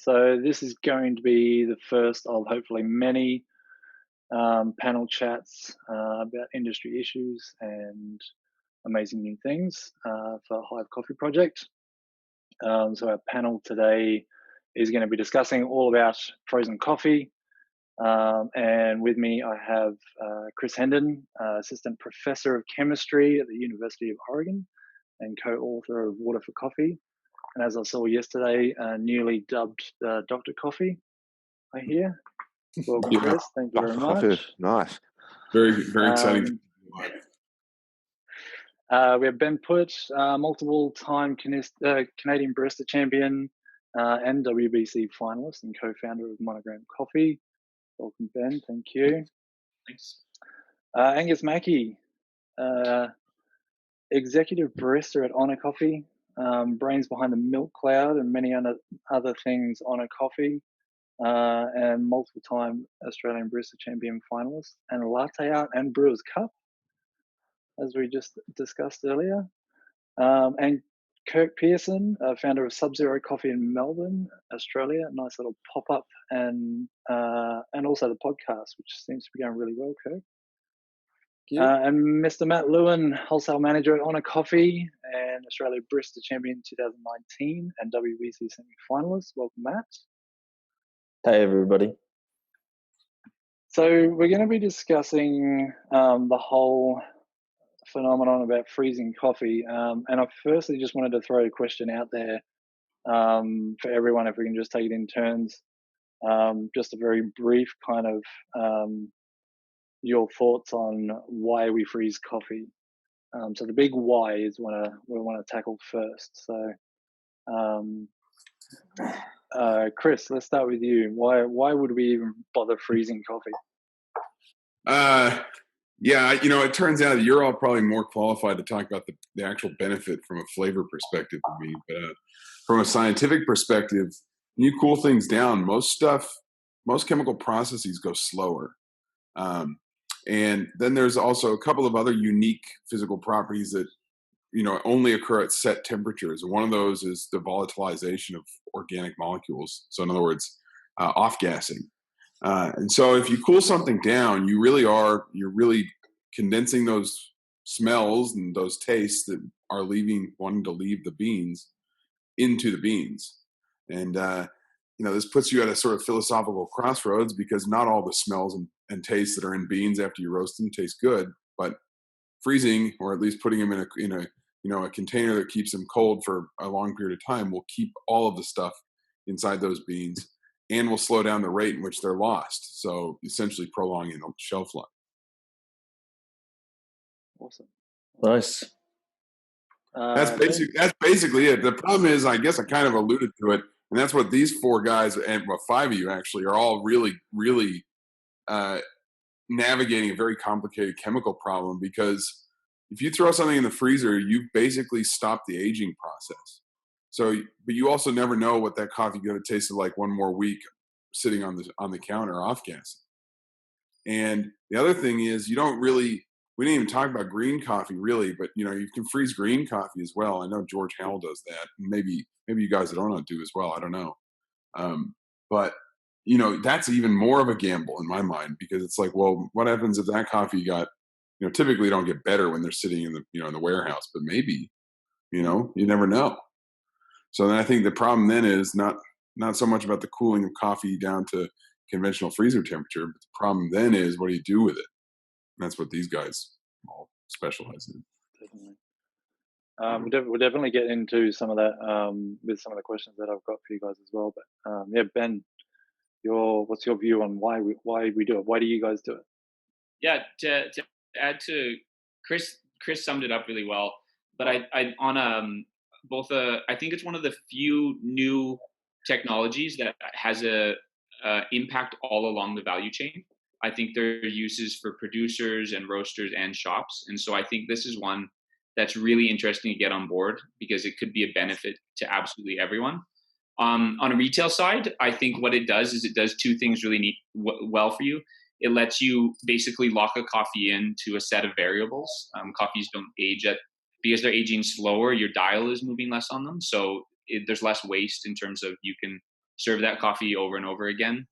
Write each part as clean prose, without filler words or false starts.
So this is going to be the first of hopefully many panel chats about industry issues and amazing new things for Hive Coffee Project. So our panel today is going to be discussing all about frozen coffee. And with me, I have Chris Hendon, Assistant Professor of Chemistry at the University of Oregon and co-author of Water for Coffee. And as I saw yesterday, newly dubbed Dr. Coffee, I hear. Welcome, Chris. Thank you very much. Nice. Very exciting. We have Ben Putt, multiple-time Canadian Barista Champion and WBC finalist and co-founder of Monogram Coffee. Welcome, Ben. Thank you. Thanks. Angus Mackie, Executive Barista at Ona Coffee, brains behind the Milk Cloud and many other things Ona Coffee, and multiple-time Australian Barista Champion finalist and Latte Art and Brewers Cup, as we just discussed earlier. And Kirk Pearson, founder of Sub-Zero Coffee in Melbourne, Australia. Nice little pop-up, and also the podcast, which seems to be going really well, Kirk. And Mr. Matt Lewin, wholesale manager at Ona Coffee and Australian Barista Champion 2019 and WBC semi-finalist. Welcome, Matt. Hey, everybody. So we're going to be discussing the whole phenomenon about freezing coffee. And I firstly just wanted to throw a question out there for everyone, if we can just take it in turns. Just a very brief kind of your thoughts on why we freeze coffee. So the big why is what we want to tackle first. So Chris, let's start with you. Why would we even bother freezing coffee? Yeah, it turns out you're all probably more qualified to talk about the actual benefit from a flavor perspective than me. But from a scientific perspective, when you cool things down, most chemical processes go slower. And then there's also a couple of other unique physical properties that, only occur at set temperatures. And one of those is the volatilization of organic molecules. So in other words, off-gassing. And so if you cool something down, you're really condensing those smells and those tastes that are wanting to leave the beans into the beans. And, this puts you at a sort of philosophical crossroads, because not all the smells and tastes that are in beans after you roast them taste good, but freezing, or at least putting them in a container that keeps them cold for a long period of time, will keep all of the stuff inside those beans and will slow down the rate in which they're lost. So essentially prolonging the shelf life. Awesome. Nice. That's basically it. The problem is, I guess I kind of alluded to it, and that's what these four guys, and five of you actually, are all really, really navigating a very complicated chemical problem. Because if you throw something in the freezer, you've basically stopped the aging process. So, but you also never know what that coffee is going to taste like one more week sitting on the counter off gassing. And the other thing is, we didn't even talk about green coffee really, but you can freeze green coffee as well. I know George Howell does that, and maybe you guys at Ona do as well. I don't know. But that's even more of a gamble in my mind, because it's like, well, what happens if that coffee typically don't get better when they're sitting in the in the warehouse, but maybe, you never know. So then I think the problem then is not so much about the cooling of coffee down to conventional freezer temperature, but the problem then is, what do you do with it? And that's what these guys all specialize in. Definitely. We'll definitely get into some of that with some of the questions that I've got for you guys as well. But Ben, what's your view on why we do it? Why do you guys do it? Yeah, to add to Chris summed it up really well. But I think it's one of the few new technologies that has a impact all along the value chain. I think there are uses for producers and roasters and shops. And so I think this is one that's really interesting to get on board, because it could be a benefit to absolutely everyone. On a retail side, I think what it does is it does two things really well for you. It lets you basically lock a coffee into a set of variables. Coffees don't age because they're aging slower, your dial is moving less on them. So there's less waste in terms of you can serve that coffee over and over again.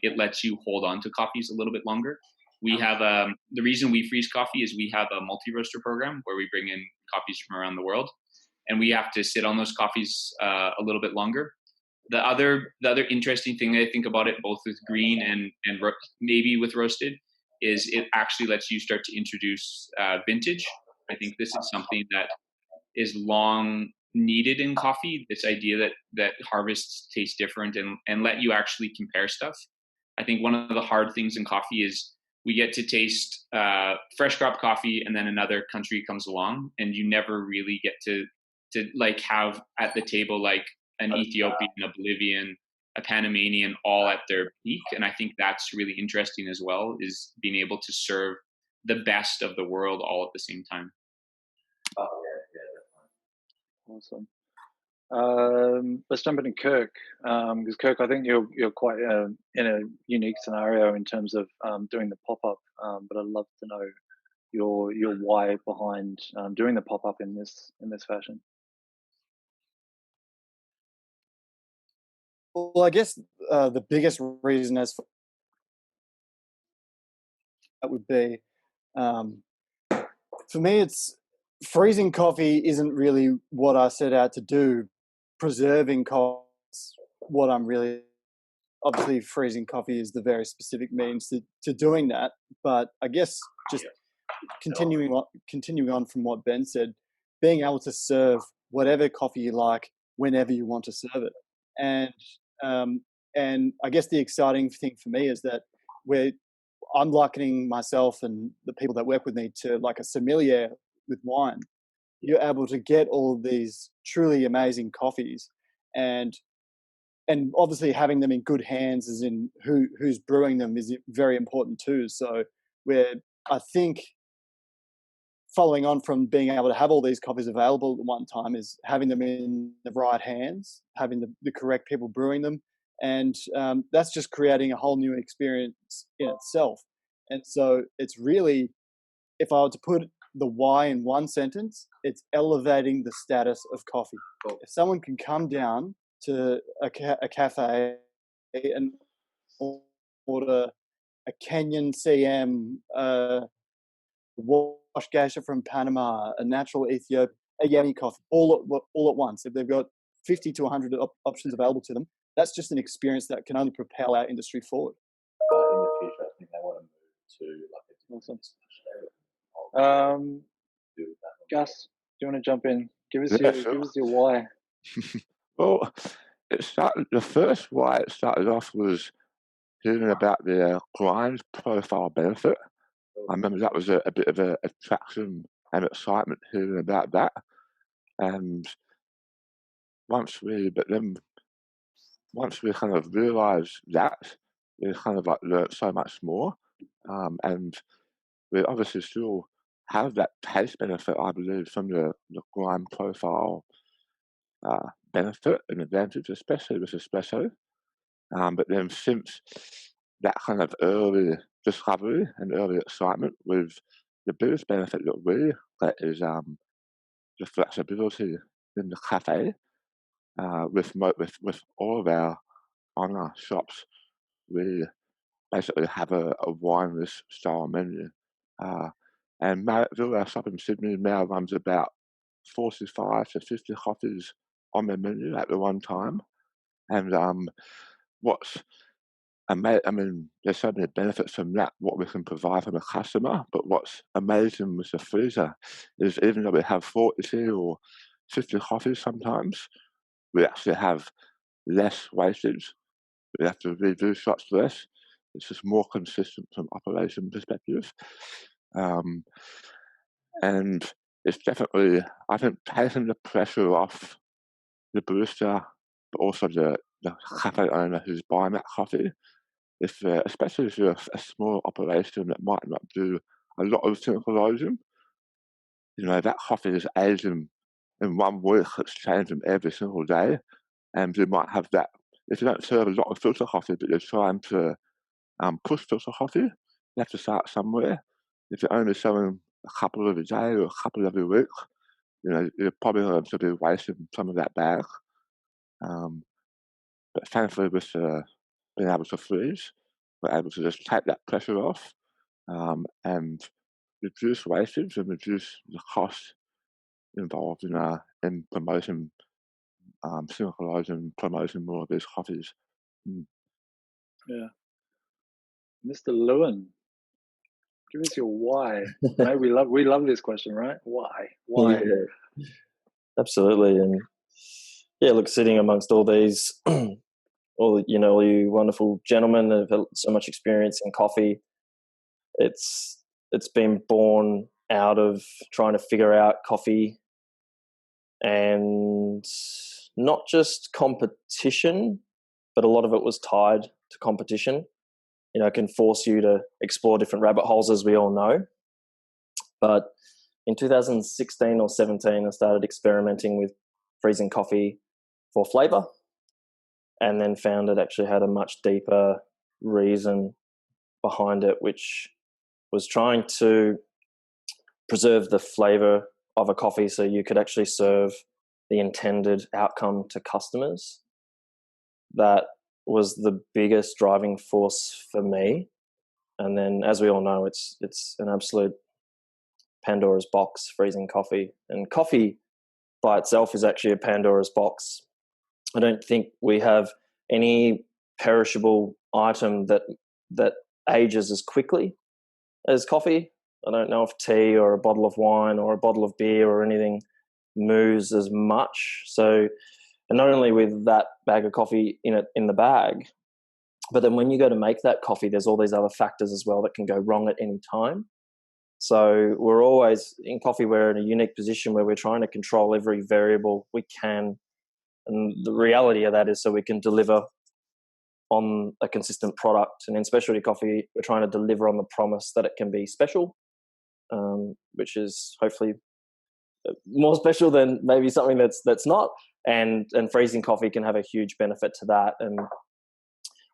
It lets you hold on to coffees a little bit longer. We have the reason we freeze coffee is we have a multi-roaster program where we bring in coffees from around the world, and we have to sit on those coffees a little bit longer. The other interesting thing I think about it, both with green and maybe with roasted, is it actually lets you start to introduce vintage. I think this is something that is long needed in coffee. This idea that harvests taste different and let you actually compare stuff. I think one of the hard things in coffee is we get to taste fresh crop coffee, and then another country comes along, and you never really get to like have at the table like an Ethiopian, a Bolivian, a Panamanian all at their peak. And I think that's really interesting as well, is being able to serve the best of the world all at the same time. Oh yeah, awesome. Let's jump into Kirk, because Kirk, I think you're quite in a unique scenario in terms of doing the pop-up, but I'd love to know your why behind doing the pop-up in this fashion. Well, I guess the biggest reason as for that would be, for me, it's freezing coffee isn't really what I set out to do. Preserving coffee is what I'm really, obviously freezing coffee is the very specific means to doing that. But I guess just continuing on from what Ben said, being able to serve whatever coffee you like whenever you want to serve it. And I guess the exciting thing for me is that I'm likening myself and the people that work with me to like a sommelier with wine. You're able to get all of these truly amazing coffees, and obviously having them in good hands, as in who's brewing them, is very important too. So where I think, following on from being able to have all these coffees available at one time, is having them in the right hands, having the correct people brewing them, and that's just creating a whole new experience in itself. And so it's really, if I were to put the why in one sentence, it's elevating the status of coffee. Cool. If someone can come down to a cafe and order a Kenyan CM, wash geisha from Panama, a natural Ethiopian, a Yemi coffee, all at once. If they've got 50 to 100 options available to them, that's just an experience that can only propel our industry forward. In the future, I think they want to move to like a awesome. Gus, do you want to jump in? Give us your why. Well, the first why it started off was hearing about the grind profile benefit. I remember that was a bit of a attraction and excitement hearing about that. And once we kind of realised that, we kind of like learnt so much more. And we obviously still have that taste benefit, I believe, from the grind profile benefit and advantage, especially with espresso. But then since that kind of early discovery and early excitement, with the biggest benefit that we get is the flexibility in the cafe. With all of our Ona shops, we basically have a wine list style menu. And Marrickville, our shop in Sydney, now runs about 45 to 50 coffees on their menu at the one time. And what's amazing, I mean, there's so many benefits from that, what we can provide from a customer, but what's amazing with the freezer is even though we have 40 or 50 coffees sometimes, we actually have less wastage. We have to redo shots less. It's just more consistent from operation perspective. And it's definitely, I think, taking the pressure off the barista, but also the cafe owner who's buying that coffee. Especially if you're a small operation that might not do a lot of synchronizing, that coffee is aging in 1 week, it's changing every single day. And you might have that, if you don't serve a lot of filter coffee, but you're trying to push filter coffee, you have to start somewhere. If you're only selling a couple every day or a couple every week, you're probably going to be wasting some of that bag. But thankfully, with being able to freeze, we're able to just take that pressure off and reduce wastage and reduce the cost involved in promoting, synchronizing, promoting more of these coffees. Yeah. Mr. Lewin, give us your why. No, we love this question, right? Why? Yeah, absolutely. And yeah, look, sitting amongst all these, all you wonderful gentlemen that have had so much experience in coffee, it's been born out of trying to figure out coffee, and not just competition, but a lot of it was tied to competition. It can force you to explore different rabbit holes, as we all know. But in 2016 or 17, I started experimenting with freezing coffee for flavor, and then found it actually had a much deeper reason behind it, which was trying to preserve the flavor of a coffee so you could actually serve the intended outcome to customers. That was the biggest driving force for me. And then, as we all know, it's an absolute Pandora's box, freezing coffee. And coffee by itself is actually a Pandora's box. I don't think we have any perishable item that ages as quickly as coffee. I don't know if tea or a bottle of wine or a bottle of beer or anything moves as much. So, and not only with that bag of coffee in the bag, but then when you go to make that coffee, there's all these other factors as well that can go wrong at any time. So we're always in coffee, we're in a unique position where we're trying to control every variable we can. And the reality of that is so we can deliver on a consistent product. And in specialty coffee, we're trying to deliver on the promise that it can be special, which is hopefully more special than maybe something that's not. And freezing coffee can have a huge benefit to that. And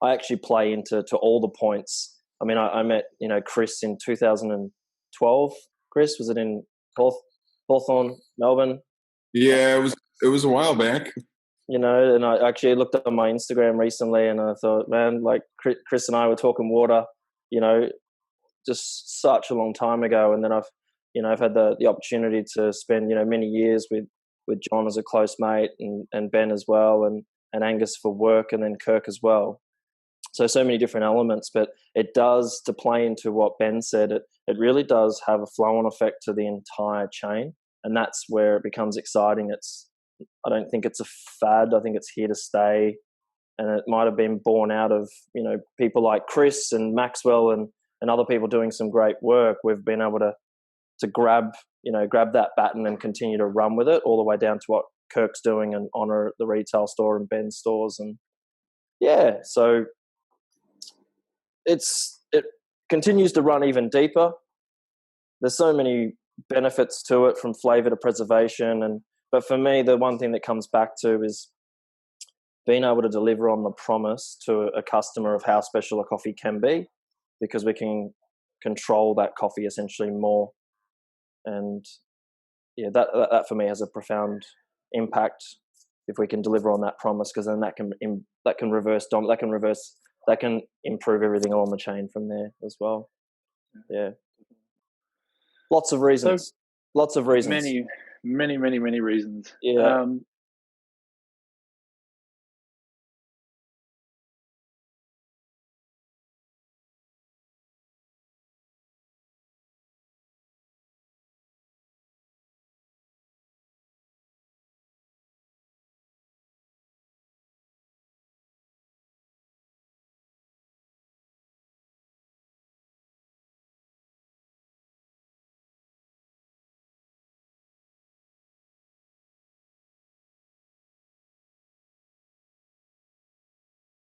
I actually play into all the points. I mean, I met Chris in 2012. Chris, was it in Hawthorne, Melbourne? Yeah, it was a while back. And I actually looked up on my Instagram recently, and I thought, man, like Chris and I were talking water, just such a long time ago. And then I've had the opportunity to spend many years with John as a close mate, and Ben as well, and Angus for work, and then Kirk as well. So many different elements, but it does, to play into what Ben said, it really does have a flow-on effect to the entire chain, and that's where it becomes exciting. I don't think it's a fad. I think it's here to stay, and it might have been born out of people like Chris and Maxwell and other people doing some great work. We've been able to grab that baton and continue to run with it all the way down to what Kirk's doing and Ona at the retail store and Ben's stores, and so it continues to run even deeper. There's so many benefits to it, from flavor to preservation, but for me, the one thing that comes back to is being able to deliver on the promise to a customer of how special a coffee can be, because we can control that coffee essentially more. And that for me has a profound impact if we can deliver on that promise, because then that can improve everything along the chain from there as well. Yeah, lots of reasons. Many reasons. Yeah.